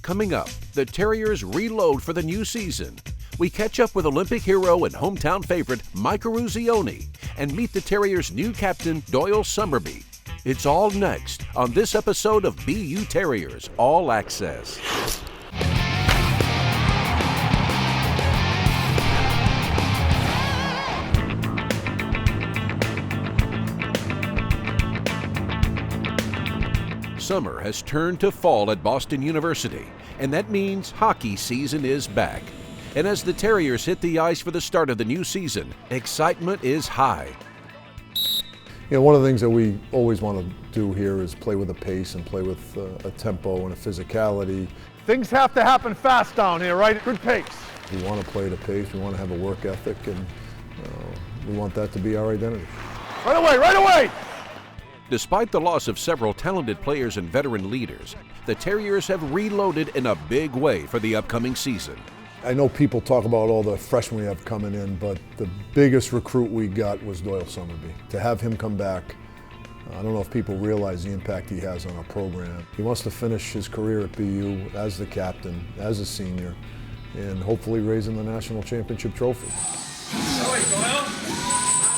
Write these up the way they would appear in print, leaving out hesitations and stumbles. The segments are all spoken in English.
Coming up, the Terriers reload for the new season. We catch up with Olympic hero and hometown favorite Mike Eruzione and meet the Terriers' new captain, Doyle Somerby. It's all next on this episode of BU Terriers All Access. Summer has turned to fall at Boston University, and that means hockey season is back. And as the Terriers hit the ice for the start of the new season, excitement is high. You know, one of the things that we always want to do here is play with a pace and play with a tempo and a physicality. Things have to happen fast down here, right? Good pace. We want to play at a pace, we want to have a work ethic, and we want that to be our identity. Right away, right away! Despite the loss of several talented players and veteran leaders, the Terriers have reloaded in a big way for the upcoming season. I know people talk about all the freshmen we have coming in, but the biggest recruit we got was Doyle Somerby. To have him come back, I don't know if people realize the impact he has on our program. He wants to finish his career at BU as the captain, as a senior, and hopefully raising the national championship trophy.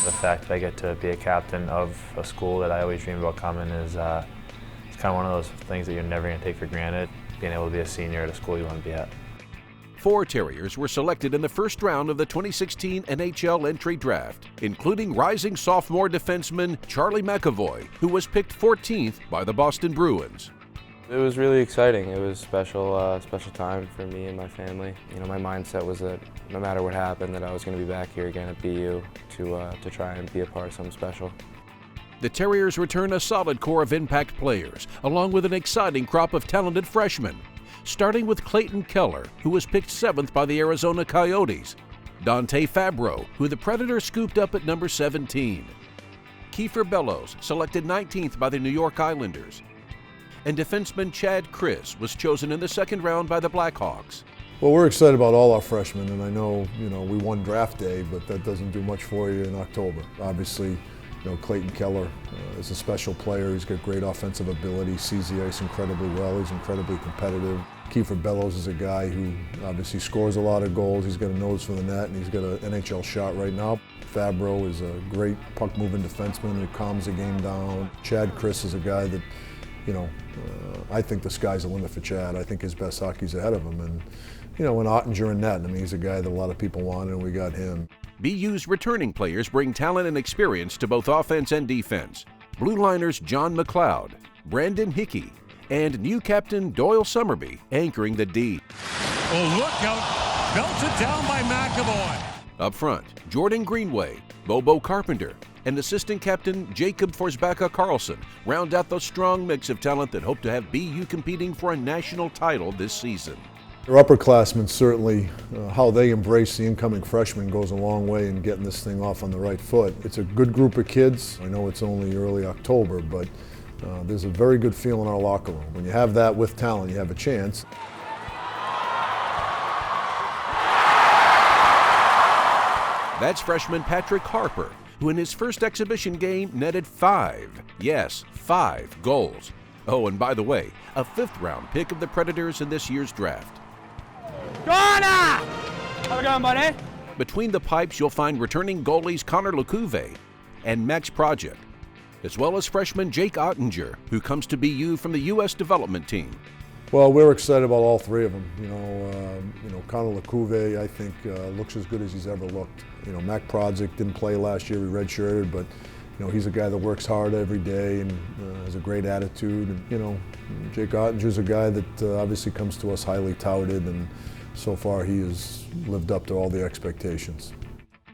The fact that I get to be a captain of a school that I always dreamed about coming is it's kind of one of those things that you're never going to take for granted, being able to be a senior at a school you want to be at. 4 Terriers were selected in the first round of the 2016 NHL entry draft, including rising sophomore defenseman Charlie McAvoy, who was picked 14th by the Boston Bruins. It was really exciting. It was special time for me and my family. You know, my mindset was that no matter what happened, that I was going to be back here again at BU to try and be a part of something special. The Terriers return a solid core of impact players, along with an exciting crop of talented freshmen, starting with Clayton Keller, who was picked 7th by the Arizona Coyotes, Dante Fabro, who the Predators scooped up at number 17, Kiefer Bellows, selected 19th by the New York Islanders, and defenseman Chad Chris was chosen in the second round by the Blackhawks. Well, we're excited about all our freshmen, and I know, we won draft day, but that doesn't do much for you in October. Obviously, Clayton Keller is a special player. He's got great offensive ability, sees the ice incredibly well. He's incredibly competitive. Kiefer Bellows is a guy who obviously scores a lot of goals. He's got a nose for the net, and he's got an NHL shot right now. Fabro is a great puck-moving defenseman who calms the game down. Chad Chris is a guy that, I think the sky's the limit for Chad. I think his best hockey's ahead of him. And, when Ottinger in net, he's a guy that a lot of people wanted, and we got him. BU's returning players bring talent and experience to both offense and defense. Blue liners John McLeod, Brandon Hickey, and new captain Doyle Somerby anchoring the D. Oh, look out. Belted down by McAvoy. Up front, Jordan Greenway, Bobo Carpenter, and assistant captain Jacob Forsbacka Carlson round out the strong mix of talent that hope to have BU competing for a national title this season. Their upperclassmen, certainly, how they embrace the incoming freshmen goes a long way in getting this thing off on the right foot. It's a good group of kids. I know it's only early October, but there's a very good feel in our locker room. When you have that with talent, you have a chance. That's freshman Patrick Harper, who in his first exhibition game netted 5 goals. Oh, and by the way, a 5th-round pick of the Predators in this year's draft. Corner! Have a good one, buddy. Between the pipes, you'll find returning goalies Connor Lecouve and Max Project, as well as freshman Jake Ottinger, who comes to BU from the U.S. development team. Well, we're excited about all 3 of them. Connor Lecouve, I think, looks as good as he's ever looked. Mac Project didn't play last year, he redshirted, but he's a guy that works hard every day and has a great attitude. And, Jake Ottinger's a guy that obviously comes to us highly touted, and so far he has lived up to all the expectations.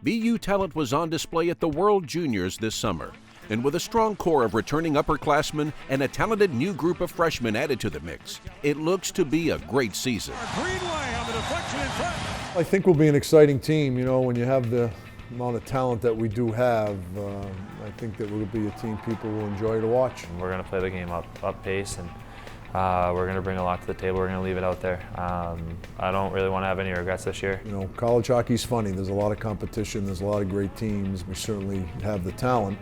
BU talent was on display at the World Juniors this summer, and with a strong core of returning upperclassmen and a talented new group of freshmen added to the mix, it looks to be a great season. Greenway on the deflection in front. I think we'll be an exciting team. When you have the amount of talent that we do have, I think that we'll be a team people will enjoy to watch. We're going to play the game up pace, and we're going to bring a lot to the table. We're going to leave it out there. I don't really want to have any regrets this year. College hockey's funny. There's a lot of competition. There's a lot of great teams. We certainly have the talent.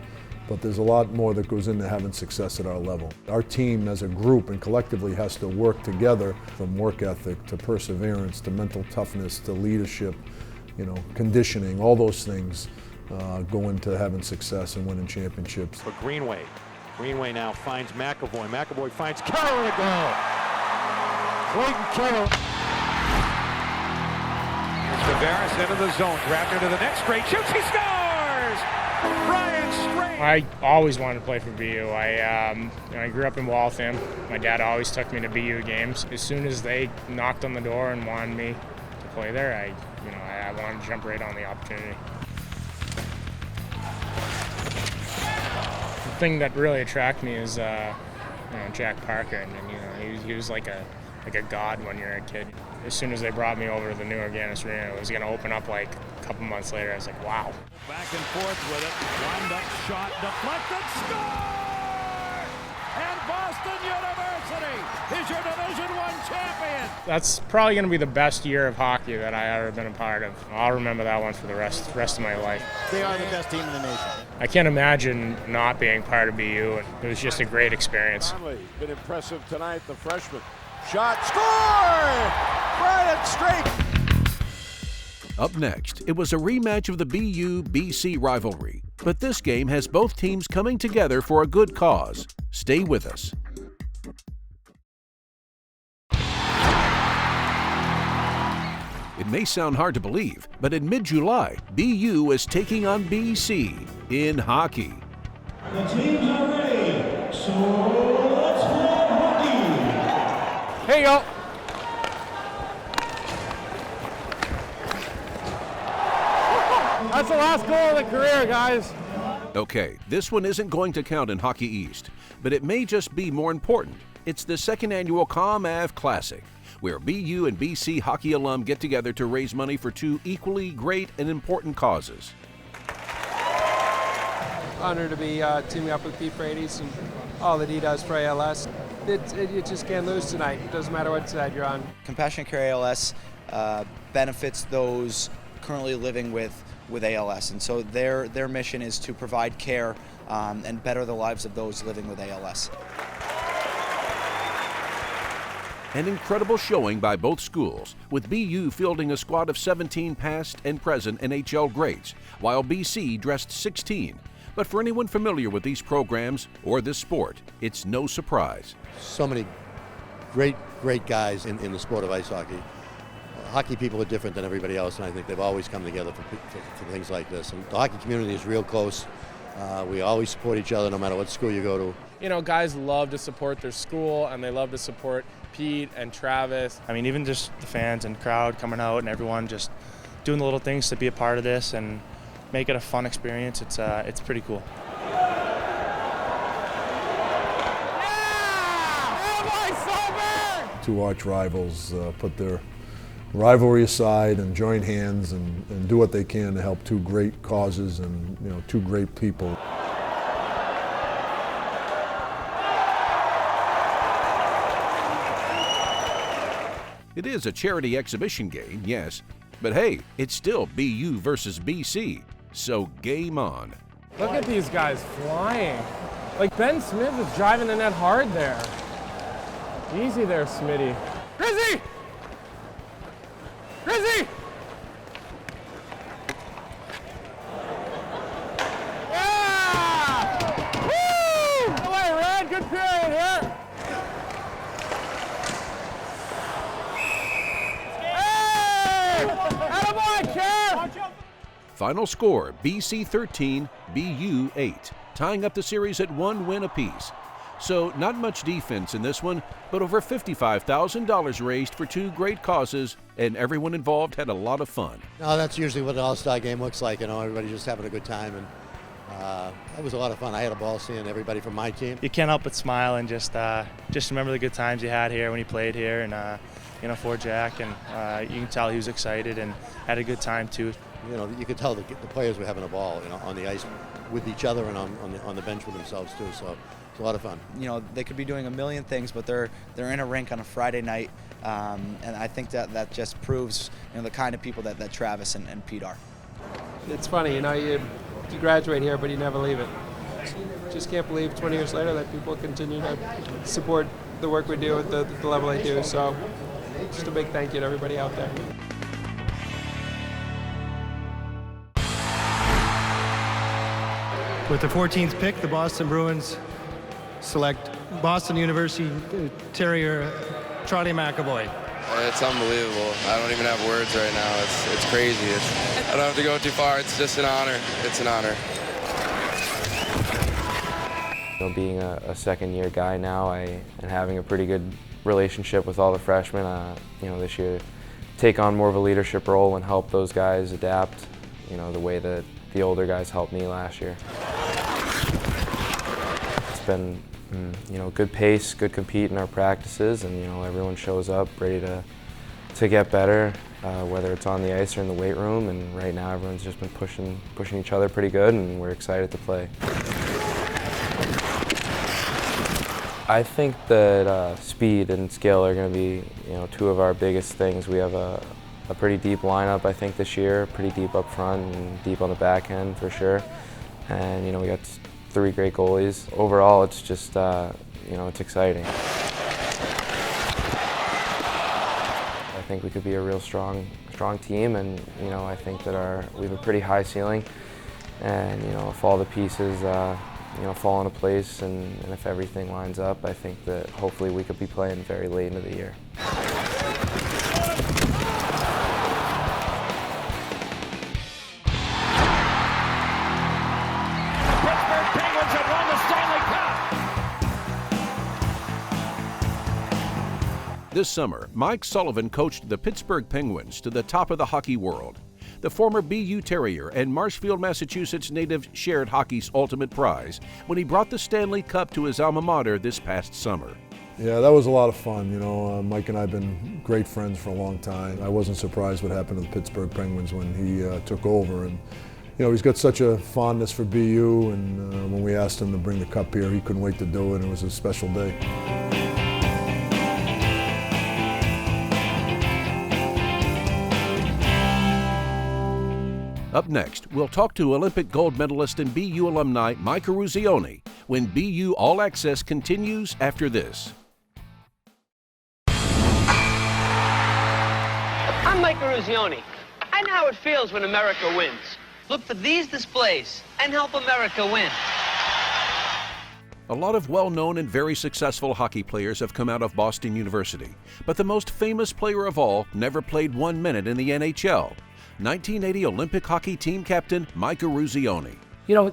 but there's a lot more that goes into having success at our level. Our team as a group and collectively has to work together, from work ethic to perseverance to mental toughness to leadership, conditioning, all those things go into having success and winning championships. For Greenway. Greenway now finds McAvoy. McAvoy finds Keller to go. Clayton Keller. Tavares into the zone, grabbed into the net, straight shoots, he scores! Brian Straight. I always wanted to play for BU. I grew up in Waltham. My dad always took me to BU games. As soon as they knocked on the door and wanted me to play there, I wanted to jump right on the opportunity. The thing that really attracted me is Jack Parker. And he was like a god when you're a kid. As soon as they brought me over to the new Organis Arena, it was going to open up like a couple months later. I was like, wow. Back and forth with it. Wound up shot, deflected, score! And Boston University is your Division I champion. That's probably going to be the best year of hockey that I've ever been a part of. I'll remember that one for the rest of my life. They are the best team in the nation. I can't imagine not being part of BU. It was just a great experience. Been impressive tonight, the freshman. Shot, score! Brian Straight. Up next, it was a rematch of the BU-BC rivalry, but this game has both teams coming together for a good cause. Stay with us. It may sound hard to believe, but in mid-July, BU is taking on BC in hockey. The teams are ready, so let's play hockey. Here you go. That's the last goal of the career, guys. Okay, this one isn't going to count in Hockey East, but it may just be more important. It's the second annual ComAv Classic, where BU and BC hockey alum get together to raise money for two equally great and important causes. Honored to be teaming up with Pete Frates and all that he does for ALS. You just can't lose tonight. It doesn't matter what side you're on. Compassion Care ALS benefits those currently living with ALS, and so their mission is to provide care and better the lives of those living with ALS. An incredible showing by both schools, with BU fielding a squad of 17 past and present NHL greats, while BC dressed 16. But for anyone familiar with these programs or this sport, it's no surprise. So many great guys in the sport of ice hockey. Hockey people are different than everybody else, and I think they've always come together for things like this. And the hockey community is real close. We always support each other no matter what school you go to. You know, guys love to support their school, and they love to support Pete and Travis. I mean, even just the fans and crowd coming out and everyone just doing the little things to be a part of this and make it a fun experience. It's pretty cool. Two arch rivals put their rivalry aside and join hands and do what they can to help two great causes and two great people. It is a charity exhibition game, yes, but hey, it's still BU versus BC, so game on. Look at these guys flying. Like Ben Smith is driving the net hard there. Easy there, Smitty. Grizzy! Grizzy! Yeah! Woo! Good way, Red. Good period here. Hey! Attaboy, Kev! Final score, BC 13, BU 8, tying up the series at 1 win apiece. So not much defense in this one, but over $55,000 raised for two great causes, and everyone involved had a lot of fun. No, that's usually what an AllStar game looks like. Everybody just having a good time, and that was a lot of fun. I had a ball seeing everybody from my team. You can't help but smile and just remember the good times you had here when you played here, and for Jack, and you can tell he was excited and had a good time too. You could tell the players were having a ball, on the ice with each other and on the bench with themselves too. So it's a lot of fun. They could be doing a million things, but they're in a rink on a Friday night, and I think that just proves the kind of people that Travis and Pete are. It's funny, you graduate here, but you never leave it. just can't believe 20 years later that people continue to support the work we do at the level they do. So just a big thank you to everybody out there. With the 14th pick, the Boston Bruins select Boston University Terrier Charlie McAvoy. It's unbelievable. I don't even have words right now. It's crazy. I don't have to go too far. It's just an honor. It's an honor. Being a second-year guy now, and having a pretty good relationship with all the freshmen, this year, take on more of a leadership role and help those guys adapt, the way that the older guys helped me last year. It's been, good pace, good compete in our practices, and everyone shows up ready to get better, whether it's on the ice or in the weight room. And right now, everyone's just been pushing each other pretty good, and we're excited to play. I think that speed and skill are going to be, two of our biggest things. We have a pretty deep lineup, I think, this year, pretty deep up front and deep on the back end for sure. And, we got 3 great goalies. Overall, it's just, it's exciting. I think we could be a real strong team, and, I think that we have a pretty high ceiling. And, if all the pieces, fall into place and if everything lines up, I think that hopefully we could be playing very late into the year. This summer, Mike Sullivan coached the Pittsburgh Penguins to the top of the hockey world. The former BU Terrier and Marshfield, Massachusetts native shared hockey's ultimate prize when he brought the Stanley Cup to his alma mater this past summer. Yeah, that was a lot of fun. Mike and I have been great friends for a long time. I wasn't surprised what happened to the Pittsburgh Penguins when he took over. And he's got such a fondness for BU, and when we asked him to bring the cup here, he couldn't wait to do it. It was a special day. Up next, we'll talk to Olympic gold medalist and BU alumni Mike Eruzione when BU All Access continues after this. I'm Mike Eruzione. I know how it feels when America wins. Look for these displays and help America win. A lot of well-known and very successful hockey players have come out of Boston University, but the most famous player of all never played 1 minute in the NHL. 1980 Olympic hockey team captain Mike Eruzione.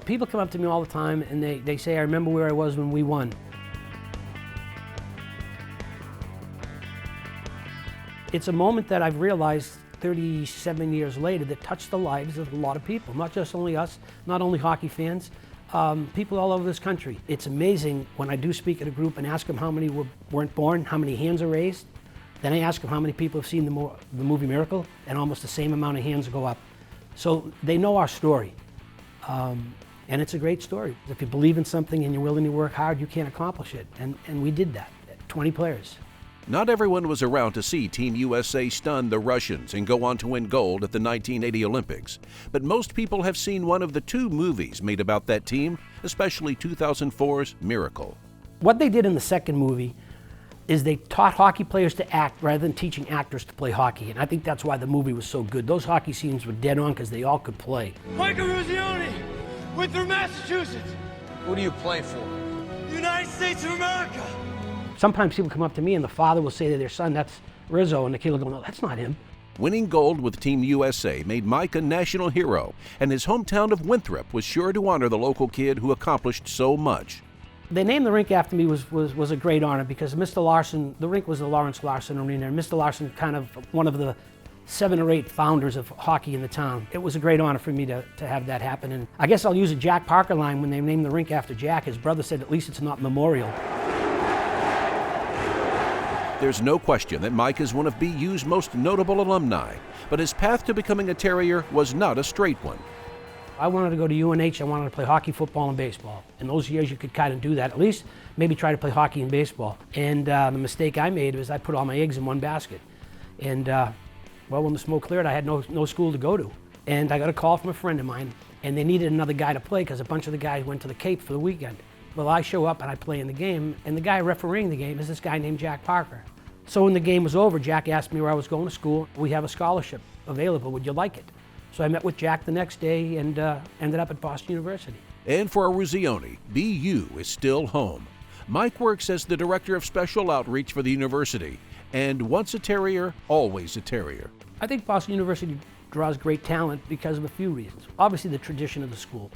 People come up to me all the time and they say, I remember where I was when we won. It's a moment that I've realized 37 years later that touched the lives of a lot of people, not just only us, not only hockey fans, people all over this country. It's amazing when I do speak at a group and ask them how many weren't born, how many hands are raised. Then I ask them how many people have seen the movie Miracle, and almost the same amount of hands go up. So they know our story, and it's a great story. If you believe in something and you're willing to work hard, you can't accomplish it, and we did that, 20 players. Not everyone was around to see Team USA stun the Russians and go on to win gold at the 1980 Olympics, but most people have seen one of the 2 movies made about that team, especially 2004's Miracle. What they did in the second movie is they taught hockey players to act rather than teaching actors to play hockey. And I think that's why the movie was so good. Those hockey scenes were dead on because they all could play. Mike Eruzione, Winthrop, Massachusetts. Who do you play for? The United States of America. Sometimes people come up to me and the father will say to their son, that's Rizzo, and the kid will go, no, that's not him. Winning gold with Team USA made Mike a national hero, and his hometown of Winthrop was sure to honor the local kid who accomplished so much. They named the rink after me was a great honor because Mr. Larson, the rink was the Lawrence Larson Arena, and Mr. Larson kind of one of the 7 or 8 founders of hockey in the town. It was a great honor for me to have that happen, and I guess I'll use a Jack Parker line when they named the rink after Jack. His brother said at least it's not memorial. There's no question that Mike is one of BU's most notable alumni, but his path to becoming a Terrier was not a straight one. I wanted to go to UNH, I wanted to play hockey, football, and baseball. In those years, you could kind of do that, at least maybe try to play hockey and baseball. And the mistake I made was I put all my eggs in one basket. And well, when the smoke cleared, I had no school to go to. And I got a call from a friend of mine, and they needed another guy to play because a bunch of the guys went to the Cape for the weekend. Well, I show up and I play in the game, and the guy refereeing the game is this guy named Jack Parker. So when the game was over, Jack asked me where I was going to school. We have a scholarship available, would you like it? So I met with Jack the next day and ended up at Boston University. And for Eruzione, BU is still home. Mike works as the Director of Special Outreach for the university, and once a Terrier, always a Terrier. I think Boston University draws great talent because of a few reasons. Obviously the tradition of the school.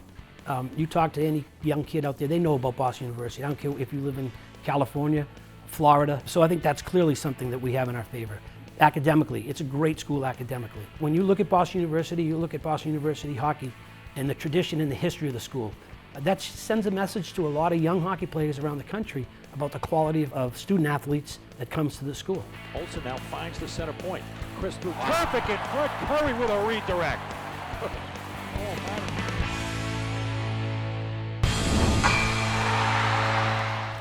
You talk to any young kid out there, they know about Boston University. I don't care if you live in California, Florida. So I think that's clearly something that we have in our favor. Academically, it's a great school academically. When you look at Boston University, you look at Boston University hockey and the tradition and the history of the school. That sends a message to a lot of young hockey players around the country about the quality of student athletes that comes to the school. Olsen now finds the center point. Chris through perfect in front. Curry with a redirect.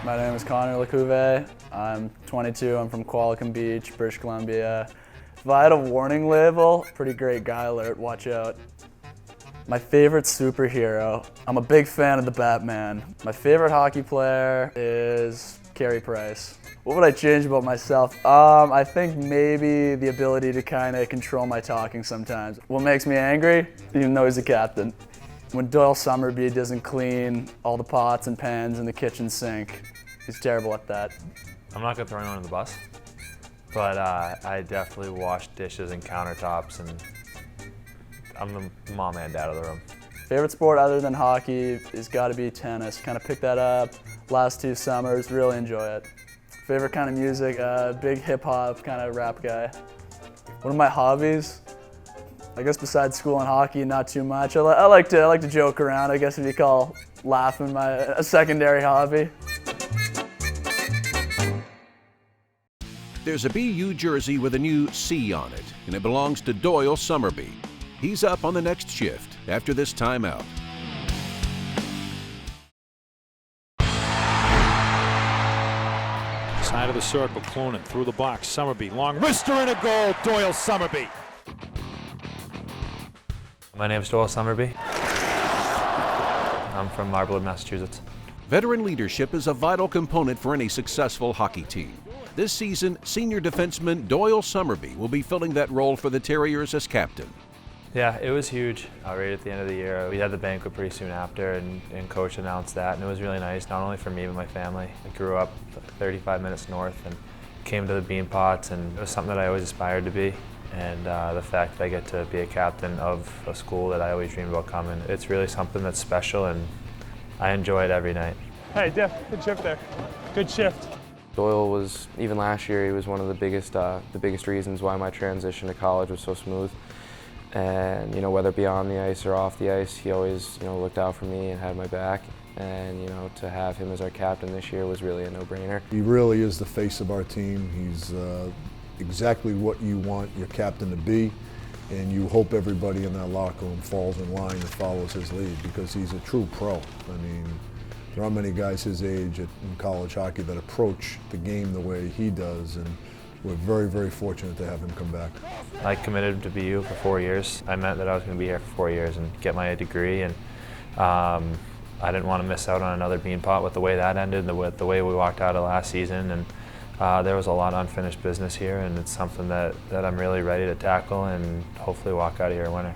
My name is Connor Lecouve. I'm 22. I'm from Qualicum Beach, British Columbia. If I had a warning label, pretty great guy alert, watch out. My favorite superhero, I'm a big fan of the Batman. My favorite hockey player is Carey Price. What would I change about myself? I think maybe the ability to kind of control my talking sometimes. What makes me angry? Even though he's a captain. When Doyle Somerby doesn't clean all the pots and pans in the kitchen sink, he's terrible at that. I'm not gonna throw anyone on the bus, but I definitely wash dishes and countertops, and I'm the mom and dad of the room. Favorite sport other than hockey has got to be tennis. Kind of picked that up last 2 summers, really enjoy it. Favorite kind of music, big hip hop kind of rap guy. One of my hobbies, I guess besides school and hockey, not too much. I like to joke around. I guess if you call laughing a secondary hobby. There's a BU jersey with a new C on it, and it belongs to Doyle Somerby. He's up on the next shift after this timeout. Side of the circle, Clonan through the box. Somerby, long wrister and a goal. Doyle Somerby. My name is Doyle Somerby. I'm from Marblewood, Massachusetts. Veteran leadership is a vital component for any successful hockey team. This season, senior defenseman Doyle Somerby will be filling that role for the Terriers as captain. Yeah, it was huge. Right at the end of the year, we had the banquet pretty soon after, and Coach announced that, and it was really nice, not only for me but my family. I grew up 35 minutes north and came to the Bean Pots, and it was something that I always aspired to be. And the fact that I get to be a captain of a school that I always dreamed about coming, it's really something that's special, and I enjoy it every night. Hey, Diff, good shift there. Good shift. Doyle was, even last year, he was one of the biggest reasons why my transition to college was so smooth. And whether it be on the ice or off the ice, he always looked out for me and had my back. And to have him as our captain this year was really a no-brainer. He really is the face of our team. He's exactly what you want your captain to be, and you hope everybody in that locker room falls in line and follows his lead, because he's a true pro. I mean, there aren't many guys his age in college hockey that approach the game the way he does, and we're very, very fortunate to have him come back. I committed to BU for 4 years. I meant that I was going to be here for 4 years and get my degree, and I didn't want to miss out on another Bean Pot with the way that ended, the way we walked out of last season, and there was a lot of unfinished business here, and it's something that I'm really ready to tackle and hopefully walk out of here a winner.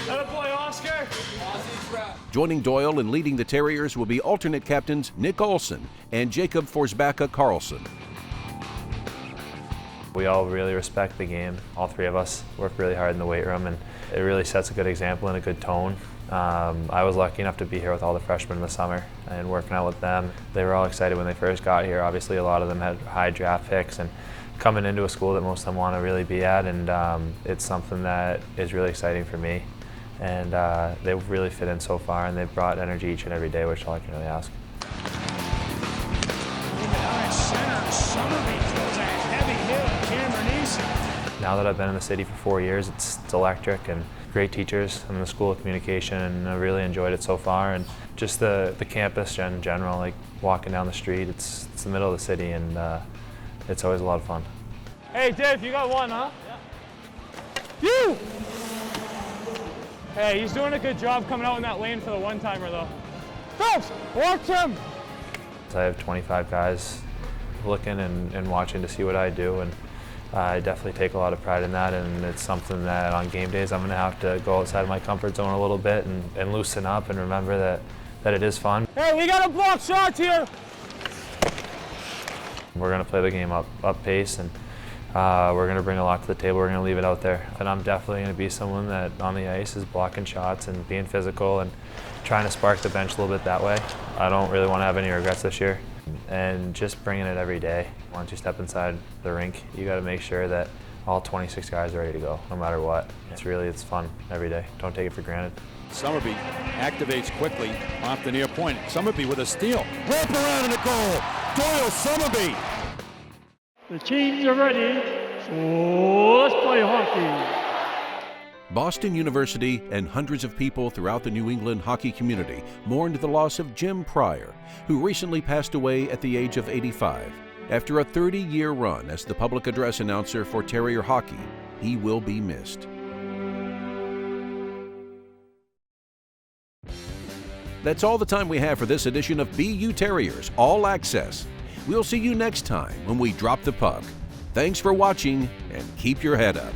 Attaboy, Oscar! Joining Doyle in leading the Terriers will be alternate captains Nick Olsen and Jacob Forsbacka Carlson. We all really respect the game. All 3 of us work really hard in the weight room, and it really sets a good example and a good tone. I was lucky enough to be here with all the freshmen in the summer and working out with them. They were all excited when they first got here. Obviously, a lot of them had high draft picks and coming into a school that most of them want to really be at, and it's something that is really exciting for me. And they've really fit in so far, and they've brought energy each and every day, which is all I can really ask. Now that I've been in the city for 4 years, it's electric, and great teachers. I'm in the School of Communication, and I really enjoyed it so far. And just the campus in general, like walking down the street, it's the middle of the city, and it's always a lot of fun. Hey, Div, you got one, huh? Yeah. You! Hey, he's doing a good job coming out in that lane for the one-timer, though. Phelps, watch him! I have 25 guys looking and watching to see what I do, and I definitely take a lot of pride in that, and it's something that on game days I'm going to have to go outside my comfort zone a little bit and loosen up and remember that it is fun. Hey, we got to block shots here. We're going to play the game up pace, and we're going to bring a lot to the table. We're going to leave it out there. And I'm definitely going to be someone that on the ice is blocking shots and being physical and trying to spark the bench a little bit that way. I don't really want to have any regrets this year. And just bringing it every day. Once you step inside the rink, you got to make sure that all 26 guys are ready to go, no matter what. It's fun every day. Don't take it for granted. Somerby activates quickly off the near point. Somerby with a steal. Wrap around in the goal. Doyle Somerby. The teams are ready, so let's play hockey. Boston University and hundreds of people throughout the New England hockey community mourned the loss of Jim Pryor, who recently passed away at the age of 85. After a 30-year run as the public address announcer for Terrier hockey, he will be missed. That's all the time we have for this edition of BU Terriers All Access. We'll see you next time when we drop the puck. Thanks for watching, and keep your head up.